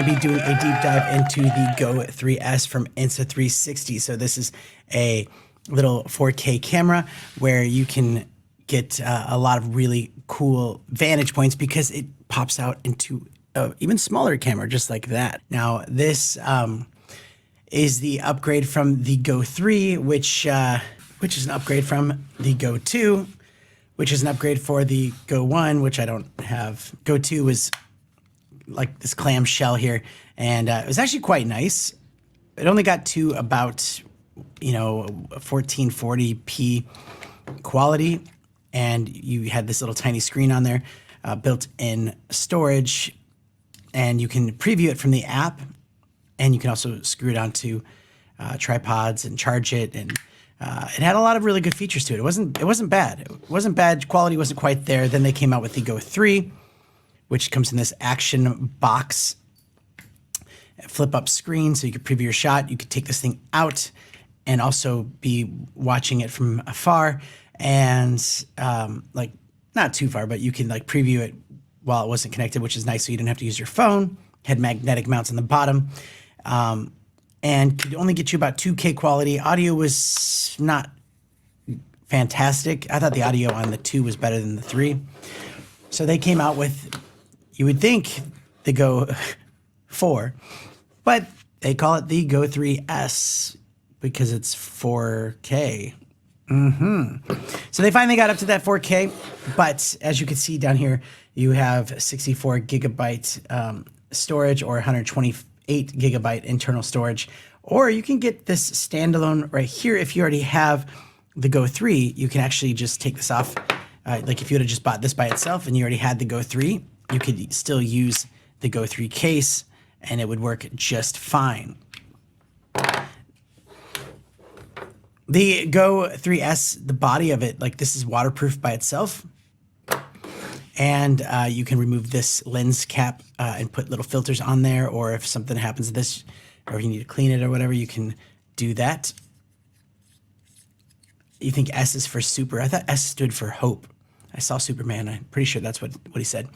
Be doing a deep dive into the GO3s from Insta360. So this is a little 4K camera where you can get a lot of really cool vantage points because it pops out into an even smaller camera, just like that. Now this is the upgrade from the GO3, which is an upgrade from the GO2, which is an upgrade for the GO1, which I don't have. GO2 was like this clamshell here, and it was actually quite nice. It only got to about, 1440p quality, and you had this little tiny screen on there, built-in storage, and you can preview it from the app, and you can also screw it onto tripods and charge it, and it had a lot of really good features to it. It wasn't bad. It wasn't bad. Quality wasn't quite there. Then they came out with the GO3, which comes in this action box, flip up screen, so you could preview your shot. You could take this thing out and also be watching it from afar, and like not too far, but you can like preview it while it wasn't connected, which is nice. So you didn't have to use your phone. Had magnetic mounts on the bottom, and could only get you about 2K quality. Audio was not fantastic. I thought the audio on the 2 was better than the 3. So they came out with, you would think, the GO4, but they call it the GO3s because it's 4K. So they finally got up to that 4K, but as you can see down here, you have 64 gigabyte storage or 128 gigabyte internal storage, or you can get this standalone right here. If you already have the GO3, you can actually just take this off. Like if you would have just bought this by itself and you already had the GO3, you could still use the GO3 case and it would work just fine. The GO3s, the body of it, like this is waterproof by itself. And you can remove this lens cap and put little filters on there, or if something happens to this, or if you need to clean it or whatever, you can do that. You think S is for super? I thought S stood for hope. I saw Superman. I'm pretty sure that's what he said.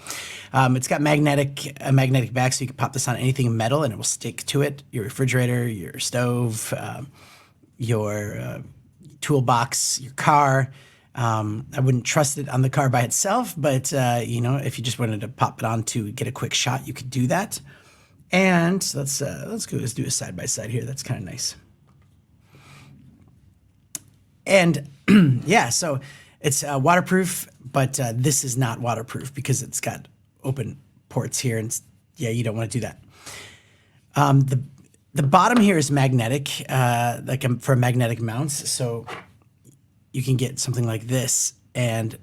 It's got a magnetic back, so you can pop this on anything metal and it will stick to it. Your refrigerator, your stove, your toolbox, your car. I wouldn't trust it on the car by itself, but if you just wanted to pop it on to get a quick shot, you could do that. And let's do a side by side here. That's kind of nice. And yeah, so it's waterproof, but this is not waterproof because it's got open ports here, and yeah, you don't want to do that. The bottom here is magnetic, for magnetic mounts, so you can get something like this, and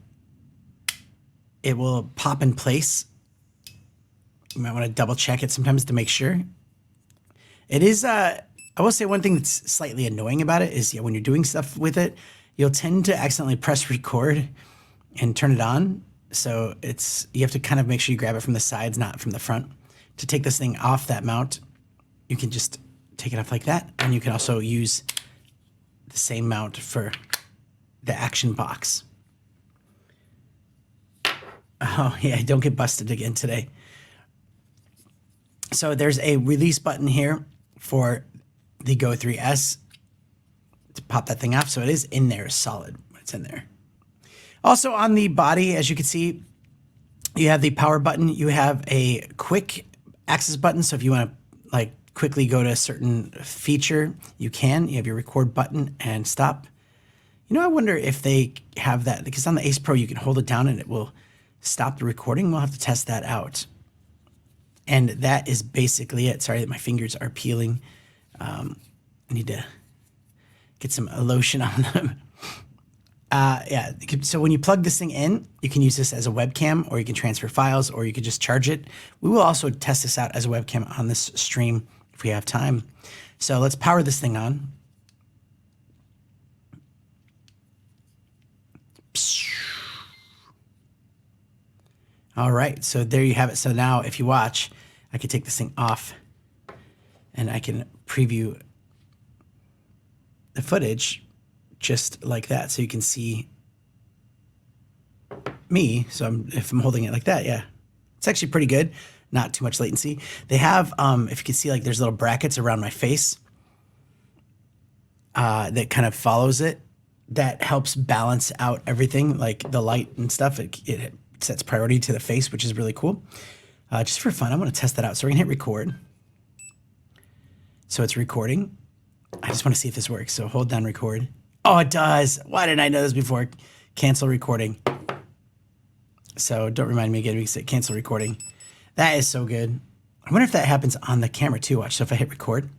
it will pop in place. You might want to double check it sometimes to make sure. It is. I will say one thing that's slightly annoying about it is when you're doing stuff with it, you'll tend to accidentally press record and turn it on. So you have to kind of make sure you grab it from the sides, not from the front. To take this thing off that mount, you can just take it off like that. And you can also use the same mount for the action box. Oh yeah, don't get busted again today. So there's a release button here for the GO3s to pop that thing off. So it is in there solid. It's in there. Also on the body, as you can see, you have the power button. You have a quick access button. So if you want to quickly go to a certain feature, you can. You have your record button and stop. I wonder if they have that, because on the Ace Pro, you can hold it down and it will stop the recording. We'll have to test that out. And that is basically it. Sorry that my fingers are peeling. I need to get some lotion on them. Yeah, so when you plug this thing in, you can use this as a webcam, or you can transfer files, or you can just charge it. We will also test this out as a webcam on this stream if we have time. So let's power this thing on. All right, so there you have it. So now if you watch, I can take this thing off and I can preview the footage just like that. So you can see me. So if I'm holding it like that, yeah, it's actually pretty good. not too much latency. They have, if you can see, like there's little brackets around my face that kind of follows it. That helps balance out everything, like the light and stuff. It sets priority to the face, which is really cool. Just for fun, I want to test that out. So we're gonna hit record. So it's recording. I just want to see if this works. So hold down record. Oh, it does. Why didn't I know this before? Cancel recording. So don't remind me again. We can say cancel recording. That is so good. I wonder if that happens on the camera too. Watch. So if I hit record,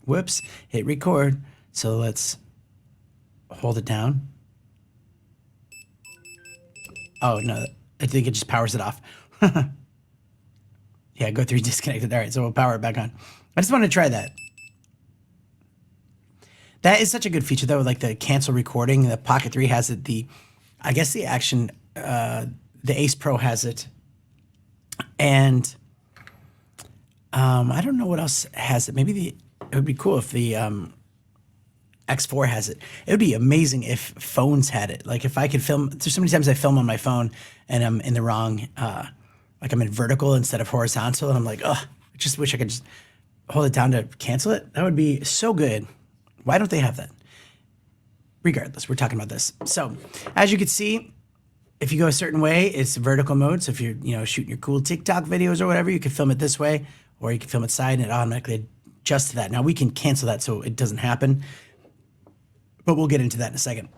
whoops, hit record. So let's hold it down. Oh no, I think it just powers it off. Yeah, GO3 disconnected. All right, so we'll power it back on. I just wanted to try that. That is such a good feature though, like the cancel recording. The Pocket 3 has it. I guess the Action, the Ace Pro has it. And I don't know what else has it. Maybe it would be cool if the X4 has it. It would be amazing if phones had it. Like if I could film, there's so many times I film on my phone and I'm in the wrong, like I'm in vertical instead of horizontal. And I'm like, oh, I just wish I could just hold it down to cancel it. That would be so good. Why don't they have that? Regardless, we're talking about this. So as you can see, if you go a certain way, it's vertical mode. So if you're, shooting your cool TikTok videos or whatever, you can film it this way, or you can film it side and it automatically adjusts to that. Now we can cancel that so it doesn't happen, but we'll get into that in a second.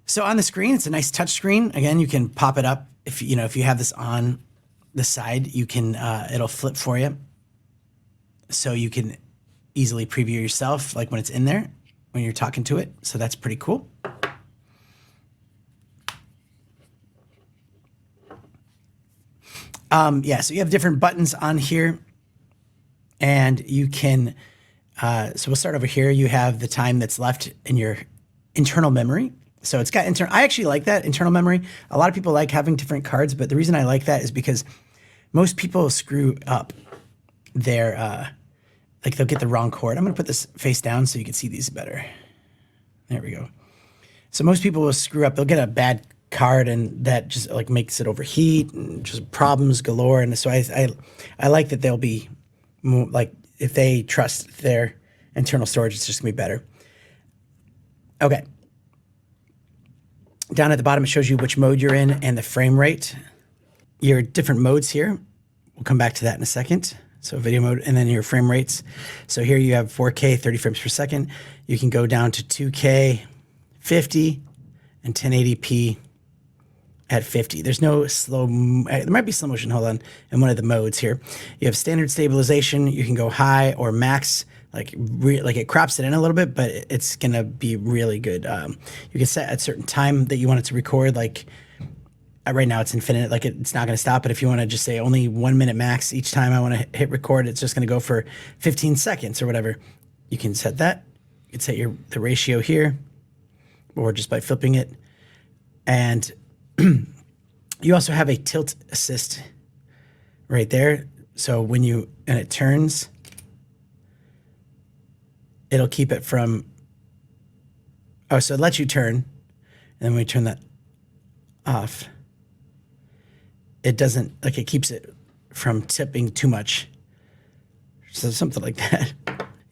So on the screen, it's a nice touch screen. Again, you can pop it up. If you have this on the side, you can, it'll flip for you. So you can easily preview yourself, like when it's in there, when you're talking to it. So that's pretty cool. Yeah, so you have different buttons on here and you can, so we'll start over here. You have the time that's left in your internal memory. So it's got I actually like that internal memory. A lot of people like having different cards, but the reason I like that is because most people screw up their, like they'll get the wrong cord. I'm gonna put this face down so you can see these better. There we go. So most people will screw up. They'll get a bad card and that just like makes it overheat and just problems galore. And so I like that they'll be more, like if they trust their internal storage, it's just gonna be better. Okay. Down at the bottom, it shows you which mode you're in and the frame rate. Your different modes here. We'll come back to that in a second. So video mode and then your frame rates. So here you have 4K, 30 frames per second. You can go down to 2K, 50, and 1080p at 50. There's no there might be slow motion, hold on, in one of the modes here. You have standard stabilization. You can go high or max, like it crops it in a little bit, but it's gonna be really good. You can set a certain time that you want it to record, like right now it's infinite, like it's not gonna stop, but if you wanna just say only 1 minute max each time I wanna hit record, it's just gonna go for 15 seconds or whatever. You can set that. You can set the ratio here, or just by flipping it. And you also have a tilt assist right there. So when it turns, it'll keep it from, so it lets you turn, and then when we turn that off, it doesn't, like it keeps it from tipping too much. So something like that.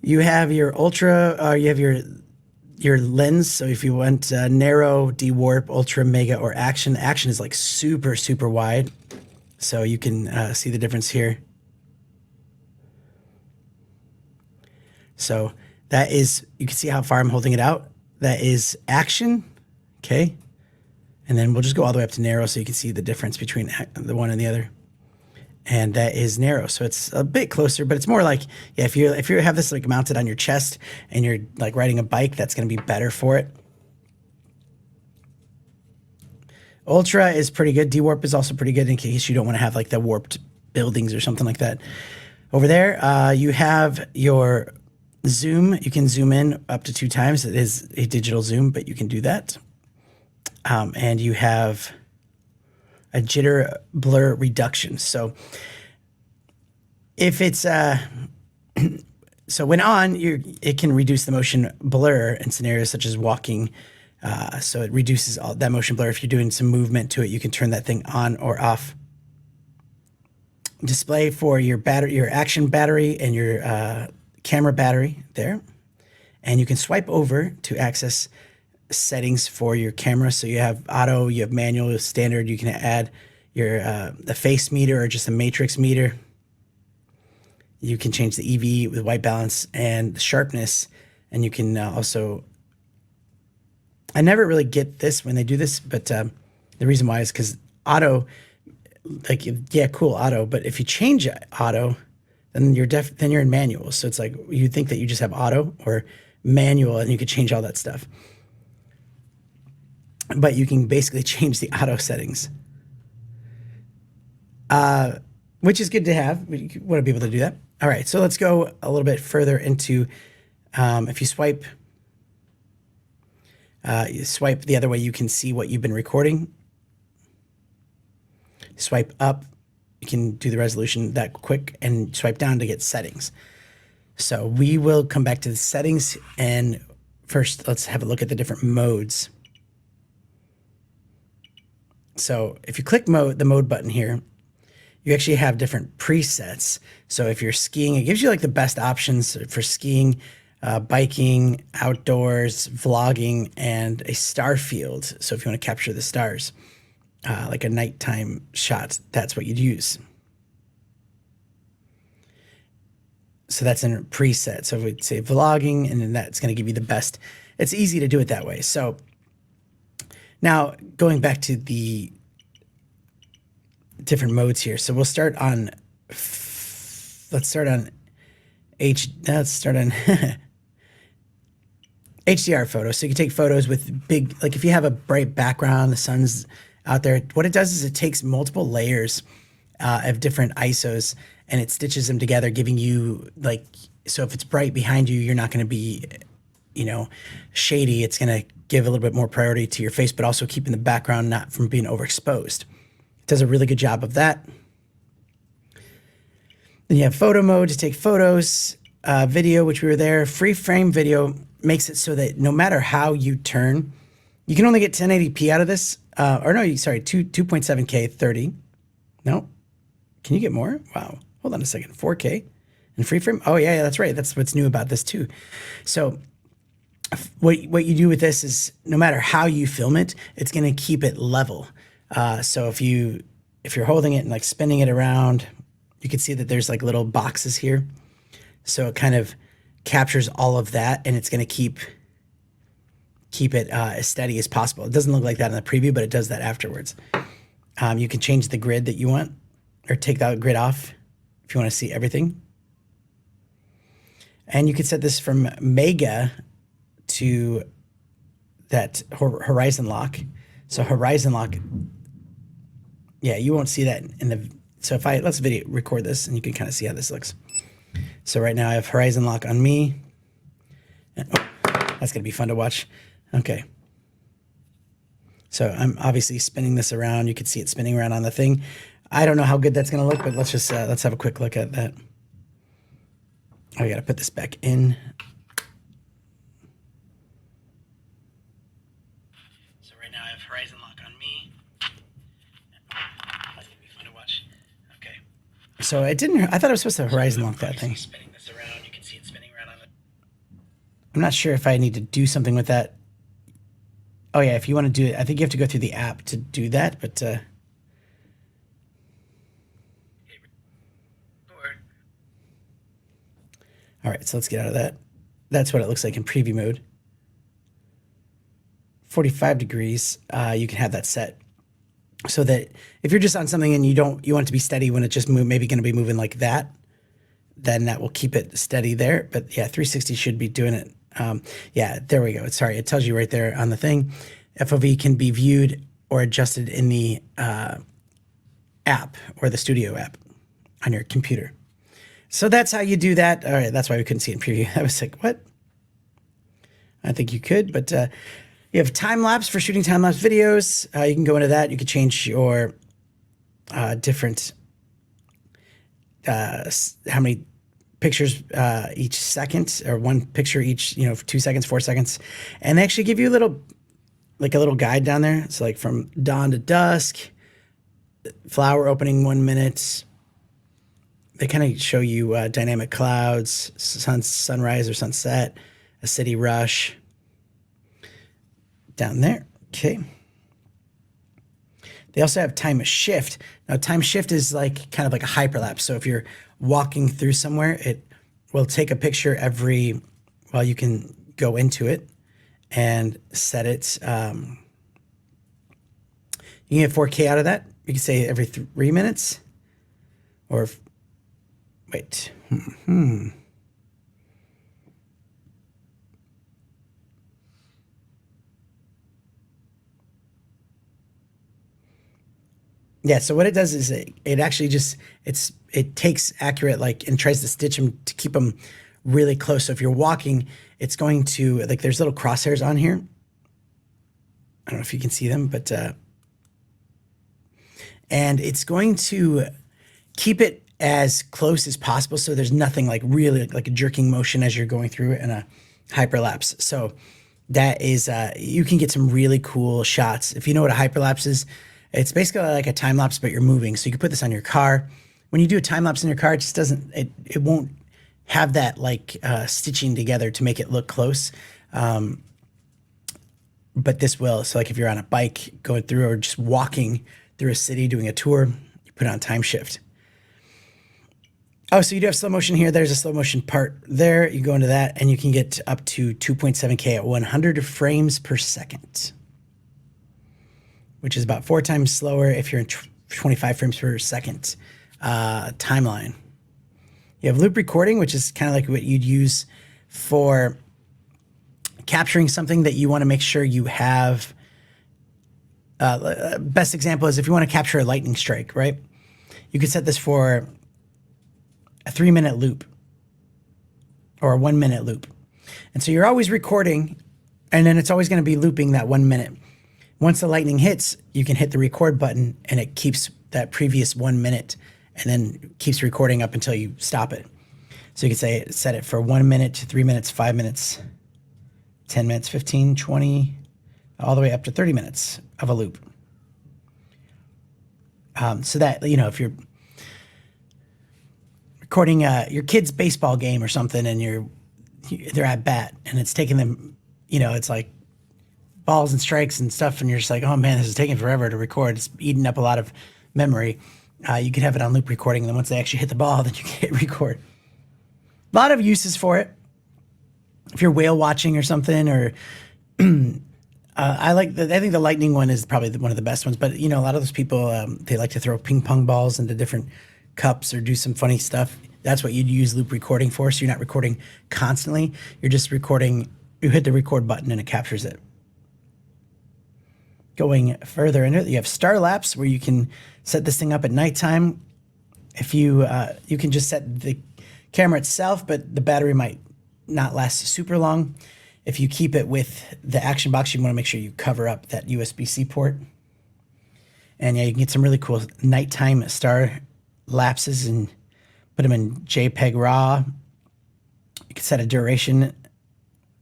You have your ultra, you have your lens. So if you want narrow, dewarp, ultra, mega, or action, action is like super, super wide. So you can see the difference here. So that is, you can see how far I'm holding it out. That is action, okay? And then we'll just go all the way up to narrow so you can see the difference between the one and the other. And that is narrow, so it's a bit closer, but it's more like, yeah, if you have this like mounted on your chest and you're like riding a bike, that's gonna be better for it. Ultra is pretty good. Dewarp is also pretty good in case you don't want to have like the warped buildings or something like that. Over there, you have your zoom. You can zoom in up to 2 times. It is a digital zoom, but you can do that. And you have a jitter blur reduction. So if it's so when on, it can reduce the motion blur in scenarios such as walking So it reduces all that motion blur. If you're doing some movement to it, you can turn that thing on or off. Display for your battery, your action battery, and your camera battery there. And you can swipe over to access settings for your camera. So you have auto, you have manual, standard. You can add your the face meter or just a matrix meter. You can change the EV with white balance and the sharpness. And you can also, I never really get this when they do this, but the reason why is because auto, like, yeah, cool, auto. But if you change auto, then you're in manual. So it's like you think that you just have auto or manual and you could change all that stuff. But you can basically change the auto settings, which is good to have. We want to be able to do that. All right, so let's go a little bit further into, if you swipe the other way, you can see what you've been recording. Swipe up, you can do the resolution that quick, and swipe down to get settings. So we will come back to the settings, and first let's have a look at the different modes. So if you click the mode button here, you actually have different presets. So if you're skiing, it gives you like the best options for skiing, biking, outdoors, vlogging, and a star field. So if you want to capture the stars, like a nighttime shot, that's what you'd use. So that's in a preset. So if we say vlogging, and then that's going to give you the best. It's easy to do it that way. So now going back to the different modes here. So we'll start on, let's start on HDR photo. So you can take photos with big, like if you have a bright background, the sun's out there, what it does is it takes multiple layers of different ISOs and it stitches them together, giving you like, so if it's bright behind you, you're not going to be, you know, shady. It's going to give a little bit more priority to your face, but also keeping the background not from being overexposed. It does a really good job of that. Then you have photo mode to take photos, video, which we were there. Free frame video makes it so that no matter how you turn, you can only get 1080p out of this. Or no, sorry, 2.7K 30. No, can you get more? Wow. Hold on a second. 4K and free frame. Oh yeah, that's right. That's what's new about this too. So what you do with this is no matter how you film it, it's going to keep it level. So if you're holding it and like spinning it around, you can see that there's like little boxes here. So it kind of captures all of that, and it's going to keep it as steady as possible. It doesn't look like that in the preview, but it does that afterwards. You can change the grid that you want, or take that grid off if you want to see everything. And you can set this from Mega to that horizon lock. So horizon lock, yeah, you won't see that in the, so if let's record this and you can kind of see how this looks. So right now I have horizon lock on me. And, oh, that's going to be fun to watch. Okay. So I'm obviously spinning this around. You can see it spinning around on the thing. I don't know how good that's going to look, but let's just, let's have a quick look at that. I got to put this back in. So right now I have horizon lock on me. That's going to be fun to watch. Okay. So it didn't, I thought I was supposed to horizon lock that thing. Spinning this around. You can see it spinning around on it. I'm not sure if I need to do something with that. Oh yeah, if you want to do it, I think you have to go through the app to do that, but all right, so let's get out of that. That's what it looks like in preview mode. 45 degrees, you can have that set so that if you're just on something and you want it to be steady when it just maybe going to be moving like that, then that will keep it steady there. But yeah, 360 should be doing it. Yeah, there we go. Sorry, it tells you right there on the thing. FOV can be viewed or adjusted in the app or the studio app on your computer. So that's how you do that. All right, that's why we couldn't see it in preview. I was like, what? I think you could, but you have time lapse for shooting time lapse videos. You can go into that. You can change your different how many pictures each second, or one picture each, 2 seconds, 4 seconds, and they actually give you little like a little guide down there. It's like from dawn to dusk, flower opening 1 minute. They kind of show you dynamic clouds, sunrise or sunset, a city rush down there. Okay. They also have time shift. Now, time shift is like kind of like a hyperlapse. So if you're walking through somewhere, it will take a picture well, you can go into it and set it. You can get 4K out of that. You can say every 3 minutes or wait. Yeah, so what it does is it actually just, it takes accurate, like, and tries to stitch them to keep them really close. So if you're walking, it's going to, like, there's little crosshairs on here. I don't know if you can see them, but, and it's going to keep it as close as possible. So there's nothing like really like a jerking motion as you're going through it in a hyperlapse. So that is, you can get some really cool shots. If you know what a hyperlapse is, it's basically like a time lapse, but you're moving. So you can put this on your car. When you do a time lapse in your car, it just doesn't, it won't have that like stitching together to make it look close. But this will. So like if you're on a bike going through or just walking through a city doing a tour, you put on time shift. Oh, so you do have slow motion here. There's a slow motion part there. You go into that and you can get up to 2.7K at 100 frames per second, which is about 4 times slower if you're in 25 frames per second timeline. You have loop recording, which is kind of like what you'd use for capturing something that you want to make sure you have. Best example is if you want to capture a lightning strike, right? You could set this for a 3-minute loop or a 1-minute loop. And so you're always recording, and then it's always going to be looping that 1 minute. Once the lightning hits, you can hit the record button and it keeps that previous 1 minute and then keeps recording up until you stop it. So you can say, set it for 1 minute to 3 minutes, 5 minutes, 10 minutes, 15, 20, all the way up to 30 minutes of a loop. So that, you know, if you're recording your kid's baseball game or something and they're at bat and it's taking them, you know, it's like balls and strikes and stuff, and you're just like, oh man, this is taking forever to record. It's eating up a lot of memory. You could have it on loop recording, and then once they actually hit the ball, then you can hit record. A lot of uses for it. If you're whale watching or something, or I think the lightning one is probably one of the best ones. But you know, a lot of those people they like to throw ping pong balls into different cups or do some funny stuff. That's what you'd use loop recording for. So you're not recording constantly. You're just recording. You hit the record button and it captures it. Going further into it, you have star lapse, where you can set this thing up at nighttime. If you you can just set the camera itself, but the battery might not last super long. If you keep it with the action box, you want to make sure you cover up that USB-C port. And yeah, you can get some really cool nighttime star lapses and put them in JPEG RAW. You can set a duration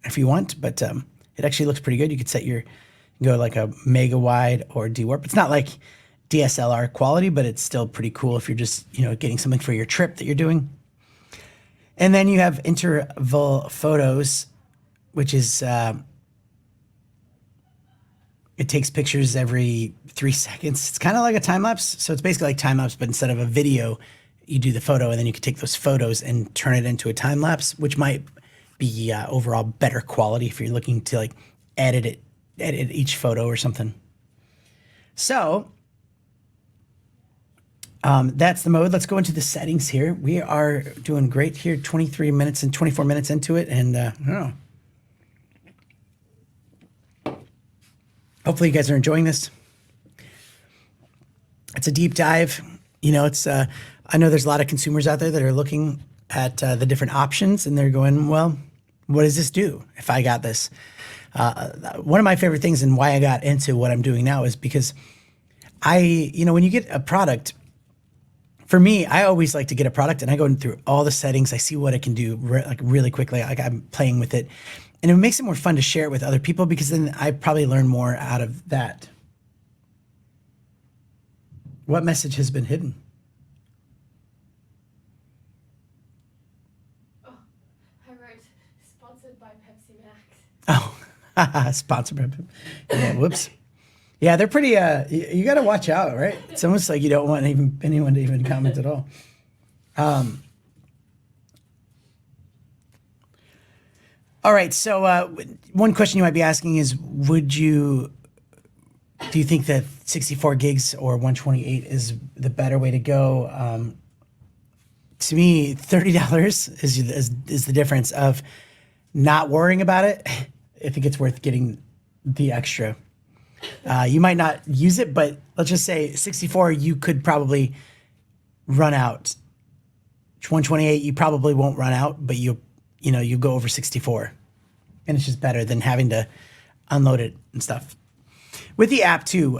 if you want, but it actually looks pretty good. You could set your go like a mega wide or dewarp. It's not like DSLR quality, but it's still pretty cool if you're just, you know, getting something for your trip that you're doing. And then you have interval photos, which is it takes pictures every 3 seconds. It's kind of like a time lapse. So it's basically like time lapse, but instead of a video, you do the photo, and then you can take those photos and turn it into a time lapse, which might be overall better quality if you're looking to like edit each photo or something. So that's the mode. Let's go into the settings here. We are doing great here, 23 minutes and 24 minutes into it. And I don't know. Hopefully you guys are enjoying this. It's a deep dive. You know, it's I know there's a lot of consumers out there that are looking at the different options, and they're going, well, what does this do if I got this? One of my favorite things and why I got into what I'm doing now is because you know, when you get a product, for me, I always like to get a product and I go through all the settings. I see what it can do like really quickly. Like I'm playing with it. And it makes it more fun to share it with other people because then I probably learn more out of that. What message has been hidden? Oh, I wrote sponsored by Pepsi Max. Oh, sponsored by Pepsi. Yeah, whoops. Yeah, they're pretty, you got to watch out, right? It's almost like you don't want anyone to even comment at all. All right, so one question you might be asking is, do you think that 64 gigs or 128 is the better way to go? To me, $30 is the difference of not worrying about it. I think it's worth getting the extra. You might not use it, but let's just say 64, you could probably run out. 128, you probably won't run out, but you go over 64. And it's just better than having to unload it and stuff. With the app too,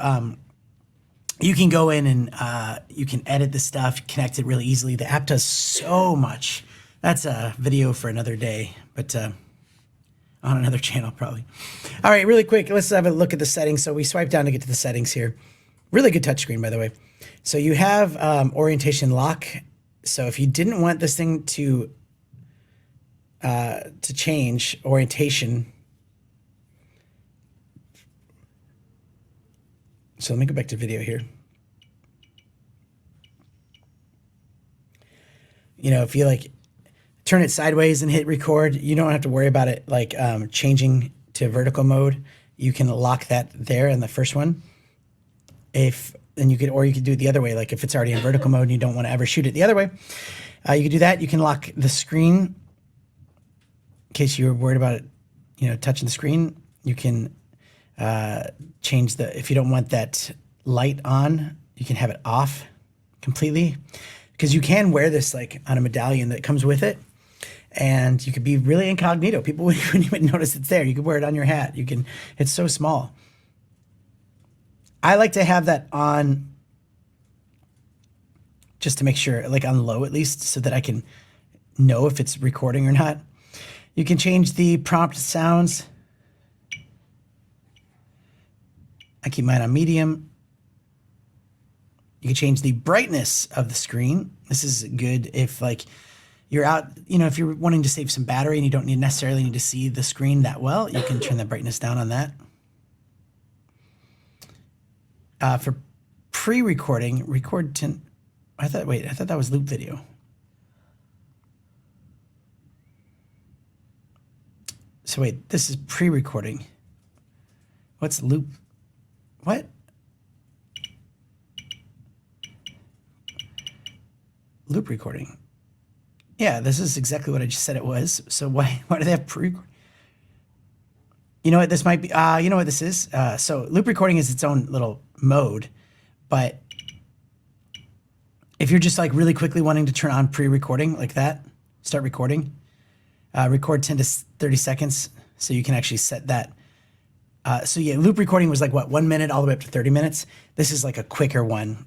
you can go in and you can edit the stuff, connect it really easily. The app does so much. That's a video for another day, but on another channel probably. All right, really quick, let's have a look at the settings. So we swipe down to get to the settings here. Really good touchscreen, by the way. So you have orientation lock. So if you didn't want this thing to change orientation. So let me go back to video here. If you like turn it sideways and hit record, you don't have to worry about it like changing to vertical mode. You can lock that there in the first one. Or you could do it the other way. Like if it's already in vertical mode and you don't want to ever shoot it the other way, you could do that. You can lock the screen in case you're worried about it, touching the screen. You can change if you don't want that light on, you can have it off completely, because you can wear this like on a medallion that comes with it, and you could be really incognito. People wouldn't even notice it's there. You could wear it on your hat. It's so small. I like to have that on just to make sure, like on low at least, so that I can know if it's recording or not. You can change the prompt sounds. I keep mine on medium. You can change the brightness of the screen. This is good if like you're out, if you're wanting to save some battery and you don't necessarily need to see the screen that well, you can turn the brightness down on that. For pre-recording, record 10. I thought that was loop video. So wait, this is pre-recording. What's loop? What? Loop recording. Yeah, this is exactly what I just said it was. So why do they have pre-recording? You know what this might be? You know what this is? So loop recording is its own little mode, but if you're just like really quickly wanting to turn on pre-recording like that, start recording, record 10 to 30 seconds. So you can actually set that. So yeah, loop recording was like what, 1 minute all the way up to 30 minutes. This is like a quicker one.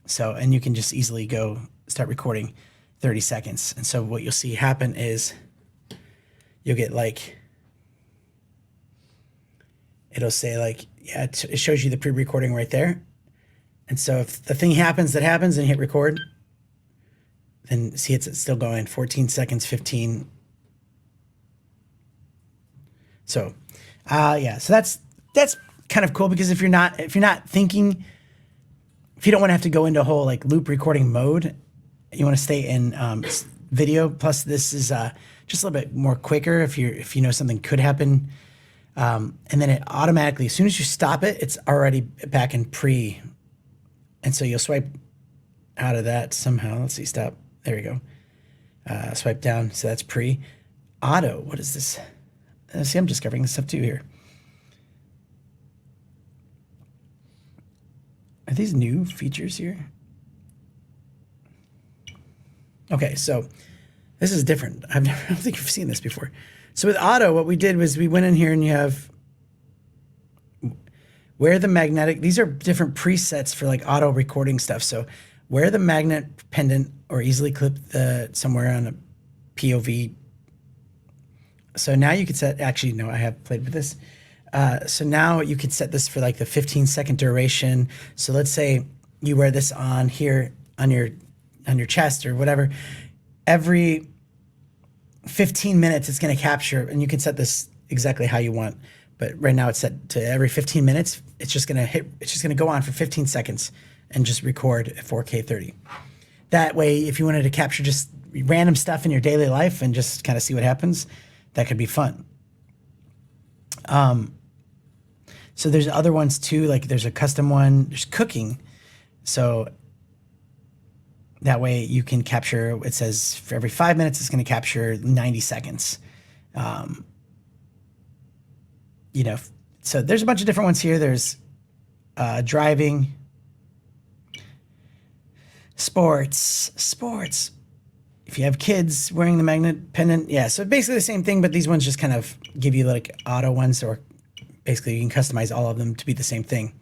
So, and you can just easily go start recording 30 seconds. And so what you'll see happen is you'll get like, it'll say like, yeah, it shows you the pre-recording right there. And so if the thing happens and you hit record, then see it's still going 14 seconds, 15. So, yeah, so that's kind of cool, because if you're not thinking, if you don't want to have to go into a whole like loop recording mode, you want to stay in video. Plus, this is just a little bit more quicker if you know something could happen, and then it automatically, as soon as you stop it, it's already back in pre, and so you'll swipe out of that somehow. Let's see, stop. There we go. Swipe down. So that's pre. Auto. What is this? See, I'm discovering this stuff too here. Are these new features here? Okay, so this is different. I don't think you've seen this before. So with auto, what we did was we went in here and you have where the magnetic, these are different presets for like auto recording stuff. So wear the magnet pendant or easily clip somewhere on a POV So now you could set, actually, no, I have played with this. So now you could set this for like the 15-second duration. So let's say you wear this on here on your chest or whatever. Every 15 minutes it's going to capture, and you can set this exactly how you want. But right now it's set to every 15 minutes. It's just going to go on for 15 seconds and just record at 4K 30. That way, if you wanted to capture just random stuff in your daily life and just kind of see what happens, that could be fun. So there's other ones too, like there's a custom one, there's cooking. So that way you can capture, it says for every 5 minutes, it's going to capture 90 seconds. You know, so there's a bunch of different ones here. There's driving, sports. If you have kids, wearing the magnet pendant. Yeah, so basically the same thing, but these ones just kind of give you like auto ones, or basically you can customize all of them to be the same thing.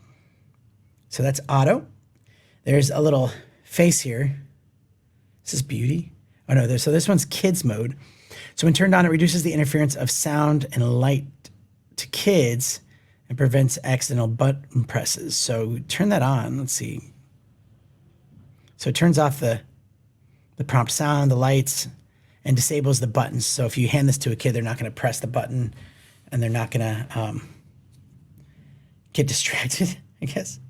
So that's auto. There's a little face here. This is beauty. Oh no, so this one's kids mode. So when turned on, it reduces the interference of sound and light to kids and prevents accidental button presses. So turn that on. Let's see. So it turns off the prompt sound, the lights, and disables the buttons. So if you hand this to a kid, they're not going to press the button, and they're not going to get distracted, I guess.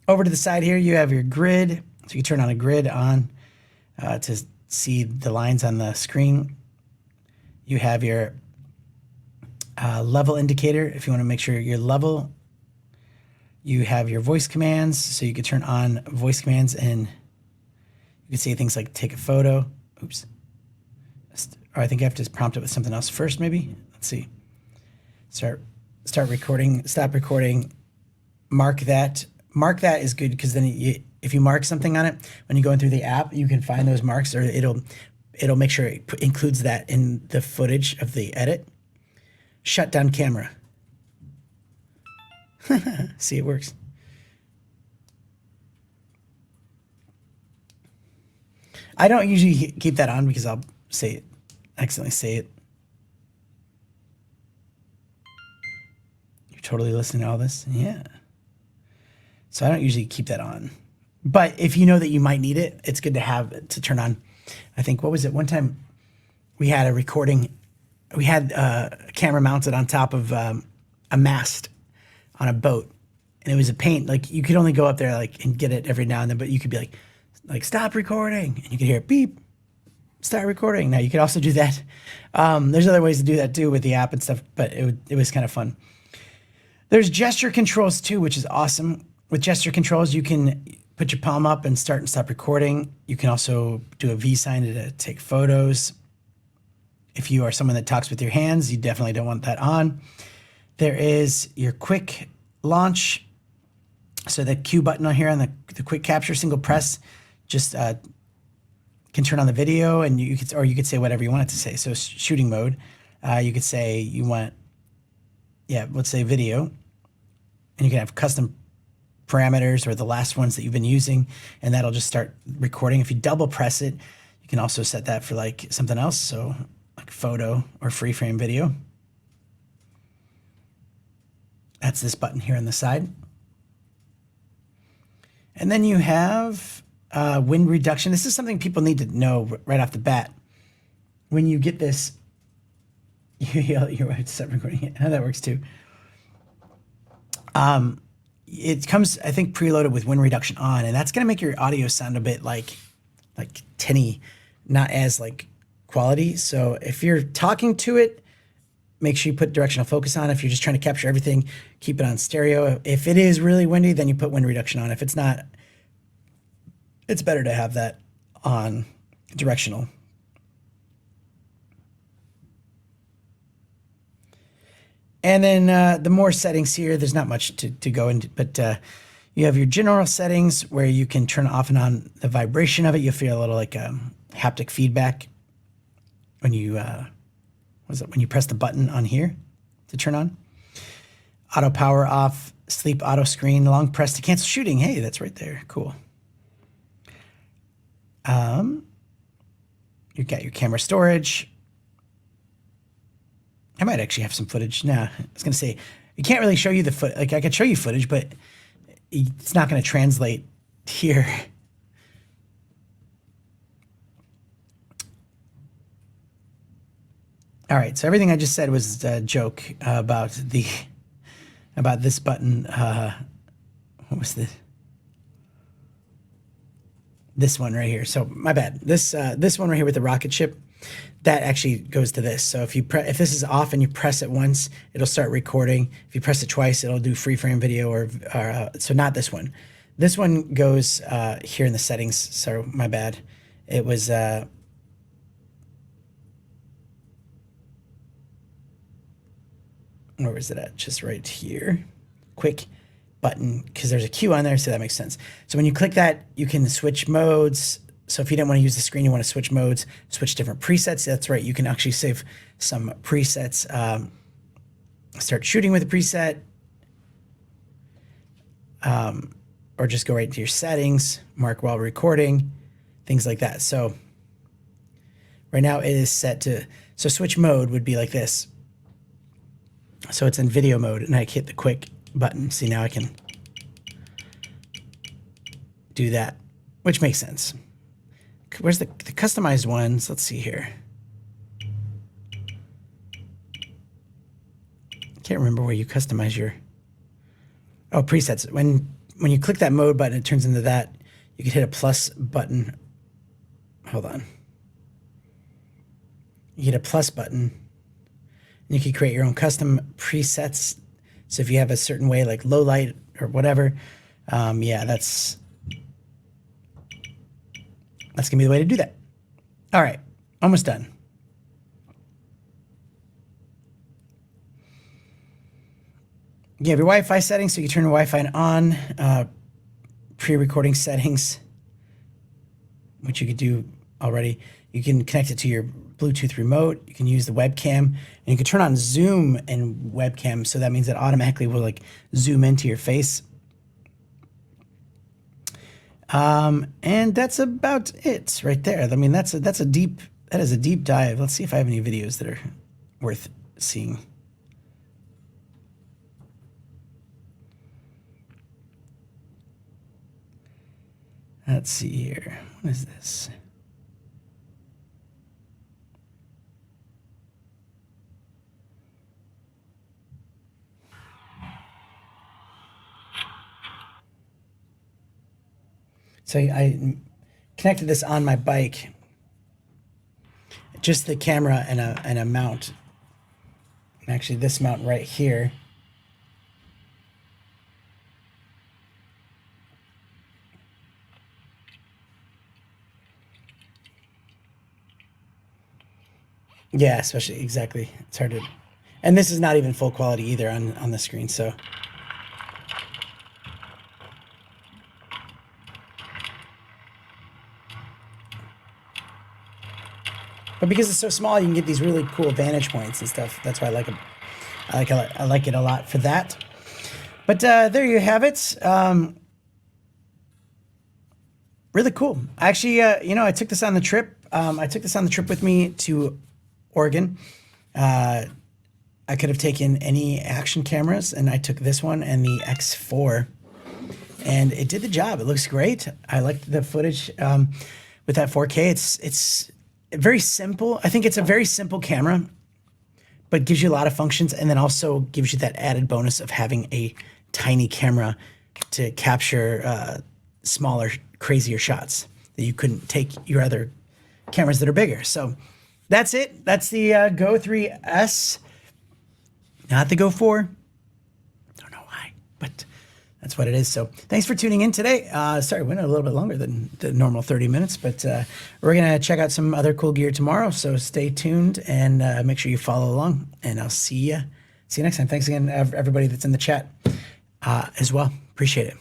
Over to the side here, you have your grid. So you turn on a grid on to see the lines on the screen. You have your level indicator if you want to make sure your level. You have your voice commands, so you can turn on voice commands, and you can say things like take a photo. Oops. Or I think I have to prompt it with something else first, maybe. Let's see. Start recording, stop recording, mark that. Mark that is good, because then if you mark something on it, when you're going through the app, you can find those marks, or it'll make sure it includes that in the footage of the edit. Shut down camera. See, it works. I don't usually keep that on because I'll say it, accidentally say it. You're totally listening to all this? Yeah. So I don't usually keep that on. But if you know that you might need it, it's good to have it to turn on. I think, what was it? One time we had a recording, we had a camera mounted on top of a mast on a boat. And it was a pain. Like, you could only go up there like and get it every now and then, but you could be like stop recording. And you could hear beep, start recording. Now you could also do that. There's other ways to do that too with the app and stuff, but it was kind of fun. There's gesture controls too, which is awesome. With gesture controls, you can put your palm up and start and stop recording. You can also do a V sign to take photos. If you are someone that talks with your hands, you definitely don't want that on. There is your quick launch. So the Q button on here on the quick capture, single press, just can turn on the video, and you could say whatever you want it to say. So shooting mode, you could say you want, let's say video, and you can have custom parameters or the last ones that you've been using, and that'll just start recording. If you double press it, you can also set that for like something else. So like photo or free frame video. That's this button here on the side. And then you have wind reduction. This is something people need to know right off the bat. When you get this, you're right to start recording it. How that works too. It comes, I think, preloaded with wind reduction on, and that's going to make your audio sound a bit like tinny, not as like quality. So if you're talking to it, make sure you put directional focus on. If you're just trying to capture everything, keep it on stereo. If it is really windy, then you put wind reduction on. If it's not, it's better to have that on directional. And then the more settings here, there's not much to go into, but you have your general settings where you can turn off and on the vibration of it. You'll feel a little like haptic feedback when you when you press the button on here to turn on. Auto power off, sleep auto screen, long press to cancel shooting. Hey, that's right there. Cool. You got your camera storage. I might actually have some footage. Nah, I was going to say, you can't really show you the foot. Like I could show you footage, but it's not going to translate here. All right, so everything I just said was a joke about this button. What was this? This one right here. So my bad. This one right here with the rocket ship, that actually goes to this. So if this is off and you press it once, it'll start recording. If you press it twice, it'll do free frame video or so not this one. This one goes here in the settings. So my bad. It was where was it at? Just right here. Quick button, because there's a Q on there, so that makes sense. So when you click that, you can switch modes. So if you didn't want to use the screen, you want to switch modes, switch different presets. That's right. You can actually save some presets. Start shooting with a preset, or just go right into your settings, mark while recording, things like that. So right now it is set to, so switch mode would be like this. So it's in video mode, and I hit the quick button. See, now I can do that, which makes sense. Where's the customized ones? Let's see here. Can't remember where you customize your, oh, presets. When you click that mode button, it turns into that. You can hit a plus button. Hold on. You hit a plus button. You can create your own custom presets. So if you have a certain way, like low light or whatever, yeah, that's gonna be the way to do that. All right, almost done. You have your Wi-Fi settings, so you turn your Wi-Fi on, pre-recording settings, which you could do already. You can connect it to your Bluetooth remote. You can use the webcam, and you can turn on zoom and webcam. So that means it automatically will like zoom into your face. And that's about it right there. I mean, that is a deep dive. Let's see if I have any videos that are worth seeing. Let's see here. What is this? So I connected this on my bike, just the camera and a mount. And actually this mount right here. Yeah, especially, exactly. It's hard to, and this is not even full quality either on the screen, so. But because it's so small, you can get these really cool vantage points and stuff. That's why I like it. I like it a lot for that. But there you have it. Really cool. Actually, you know, I took this on the trip. I took this on the trip with me to Oregon. I could have taken any action cameras, and I took this one and the X4, and it did the job. It looks great. I liked the footage with that 4K. It's very simple. I think it's a very simple camera, but gives you a lot of functions, and then also gives you that added bonus of having a tiny camera to capture smaller, crazier shots that you couldn't take your other cameras that are bigger. So that's it. That's the GO3s, not the GO4. Don't know why, but that's what it is. So thanks for tuning in today. Sorry, went a little bit longer than the normal 30 minutes, but we're going to check out some other cool gear tomorrow. So stay tuned and make sure you follow along, and I'll see you next time. Thanks again, everybody that's in the chat as well. Appreciate it.